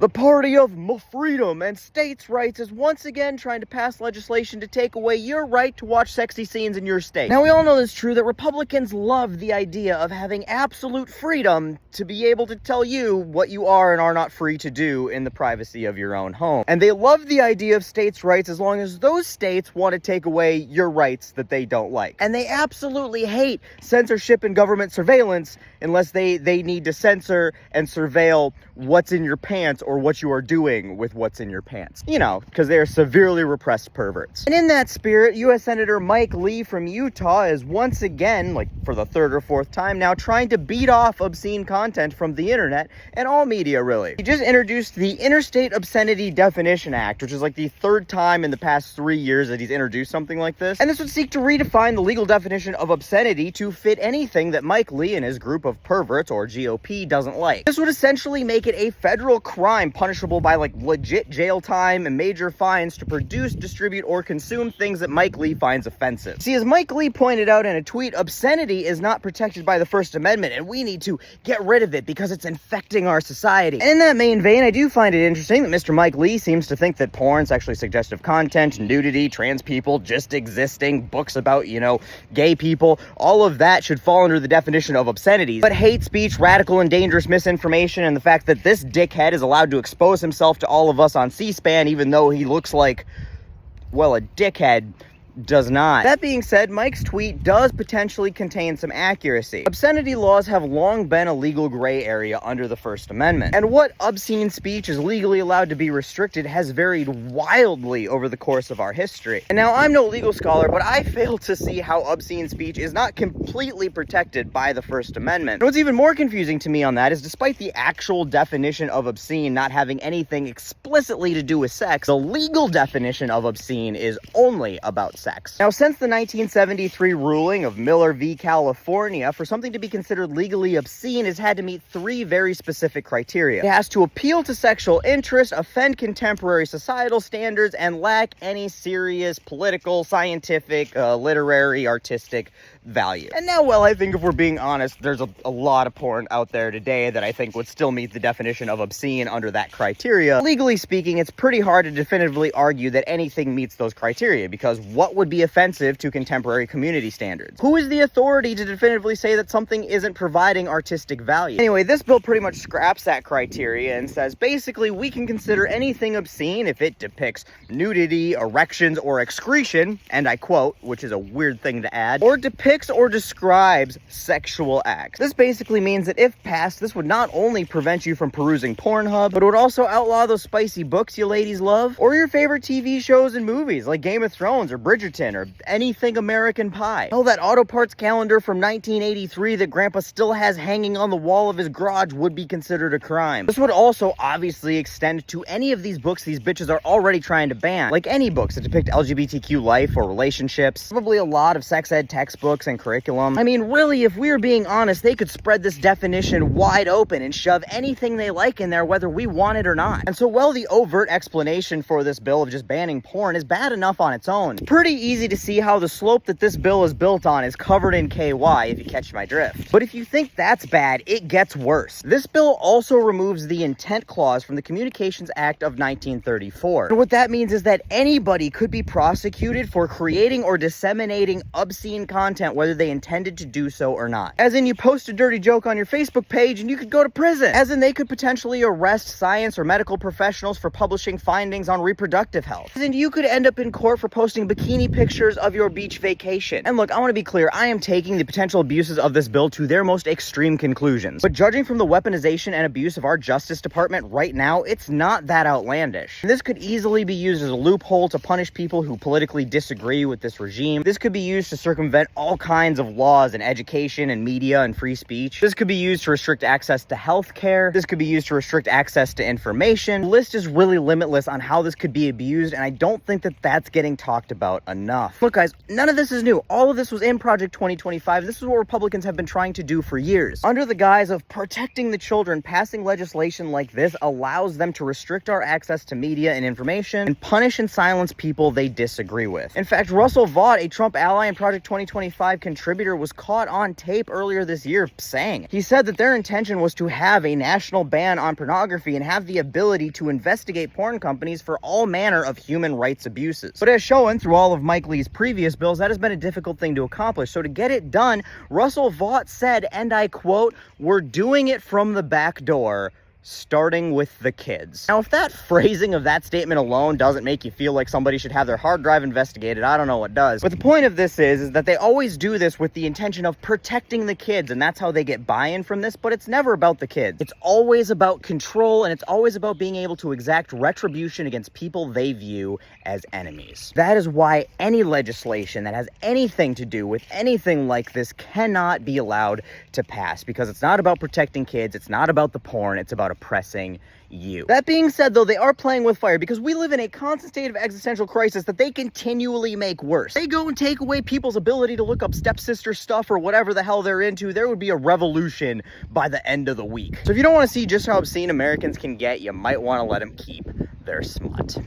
The party of freedom and states' rights is once again trying to pass legislation to take away your right to watch sexy scenes in your state. Now, we all know it's true that Republicans love the idea of having absolute freedom to be able to tell you what you are and are not free to do in the privacy of your own home. And they love the idea of states' rights as long as those states want to take away your rights that they don't like. And they absolutely hate censorship and government surveillance unless they need to censor and surveil what's in your pants or what you are doing with what's in your pants. You know, because they are severely repressed perverts. And in that spirit, U.S. Senator Mike Lee from Utah is once again, like for the third or fourth time now, trying to beat off obscene content from the internet and all media, really. He just introduced the Interstate Obscenity Definition Act, which is like the third time in the past 3 years that he's introduced something like this. And this would seek to redefine the legal definition of obscenity to fit anything that Mike Lee and his group of perverts, or GOP, doesn't like. This would essentially make it a federal crime punishable by like legit jail time and major fines to produce, distribute, or consume things that Mike Lee finds offensive. See, as Mike Lee pointed out in a tweet, obscenity is not protected by the First Amendment, and we need to get rid of it because it's infecting our society. And in that main vein, I do find it interesting that Mr. Mike Lee seems to think that porn, sexually suggestive content, nudity, trans people just existing, books about, you know, gay people, all of that should fall under the definition of obscenities. But hate speech, radical and dangerous misinformation, and the fact that this dickhead is allowed to expose himself to all of us on C-SPAN even though he looks like, well, a dickhead, does not. That being said, Mike's tweet does potentially contain some accuracy. Obscenity laws have long been a legal gray area under the First Amendment, and what obscene speech is legally allowed to be restricted has varied wildly over the course of our history. And now, I'm no legal scholar, but I fail to see how obscene speech is not completely protected by the First Amendment. And what's even more confusing to me on that is, despite the actual definition of obscene not having anything explicitly to do with sex, the legal definition of obscene is only about sex. Now, since the 1973 ruling of Miller v. California, for something to be considered legally obscene, has had to meet 3 very specific criteria. It has to appeal to sexual interest, offend contemporary societal standards, and lack any serious political, scientific, literary, artistic value. And now, well, I think if we're being honest, there's a lot of porn out there today that I think would still meet the definition of obscene under that criteria. Legally speaking, it's pretty hard to definitively argue that anything meets those criteria, because what would be offensive to contemporary community standards? Who is the authority to definitively say that something isn't providing artistic value? Anyway, this bill pretty much scraps that criteria and says basically we can consider anything obscene if it depicts nudity, erections, or excretion, and I quote, which is a weird thing to add, or depicts or describes sexual acts. This basically means that if passed, this would not only prevent you from perusing Pornhub, but would also outlaw those spicy books you ladies love, or your favorite TV shows and movies like Game of Thrones or Bridgerton or anything American Pie. Oh, that auto parts calendar from 1983 that Grandpa still has hanging on the wall of his garage would be considered a crime. This would also obviously extend to any of these books these bitches are already trying to ban, like any books that depict LGBTQ life or relationships, probably a lot of sex ed textbooks and curriculum. I mean, really, if we were being honest, they could spread this definition wide open and shove anything they like in there, whether we want it or not. And so, while the overt explanation for this bill of just banning porn is bad enough on its own, it's pretty easy to see how the slope that this bill is built on is covered in KY, if you catch my drift. But if you think that's bad, it gets worse. This bill also removes the intent clause from the Communications Act of 1934. And what that means is that anybody could be prosecuted for creating or disseminating obscene content, whether they intended to do so or not. As in, you post a dirty joke on your Facebook page and you could go to prison. As in, they could potentially arrest science or medical professionals for publishing findings on reproductive health. As in, you could end up in court for posting bikini pictures of your beach vacation. And look, I want to be clear, I am taking the potential abuses of this bill to their most extreme conclusions. But judging from the weaponization and abuse of our Justice Department right now, it's not that outlandish. And this could easily be used as a loophole to punish people who politically disagree with this regime. This could be used to circumvent all kinds of laws in education and media and free speech. This could be used to restrict access to health care. This could be used to restrict access to information. The list is really limitless on how this could be abused, and I don't think that that's getting talked about enough. Look, guys, none of this is new. All of this was in Project 2025. This is what Republicans have been trying to do for years. Under the guise of protecting the children, passing legislation like this allows them to restrict our access to media and information and punish and silence people they disagree with. In fact, Russell Vought, a Trump ally in Project 2025, 5 contributor was caught on tape earlier this year saying. He said that their intention was to have a national ban on pornography and have the ability to investigate porn companies for all manner of human rights abuses. But as shown through all of Mike Lee's previous bills, that has been a difficult thing to accomplish. So to get it done, Russell Vought said, and I quote, "We're doing it from the back door, starting with the kids." Now, if that phrasing of that statement alone doesn't make you feel like somebody should have their hard drive investigated, I don't know what does. But the point of this is that they always do this with the intention of protecting the kids, and that's how they get buy-in from this, but it's never about the kids. It's always about control, and it's always about being able to exact retribution against people they view as enemies. That is why any legislation that has anything to do with anything like this cannot be allowed to pass, because it's not about protecting kids, it's not about the porn, it's about oppressing you. That being said, though, they are playing with fire because we live in a constant state of existential crisis that they continually make worse. They go and take away people's ability to look up stepsister stuff or whatever the hell they're into. There would be a revolution by the end of the week. So if you don't want to see just how obscene Americans can get, you might want to let them keep their smut.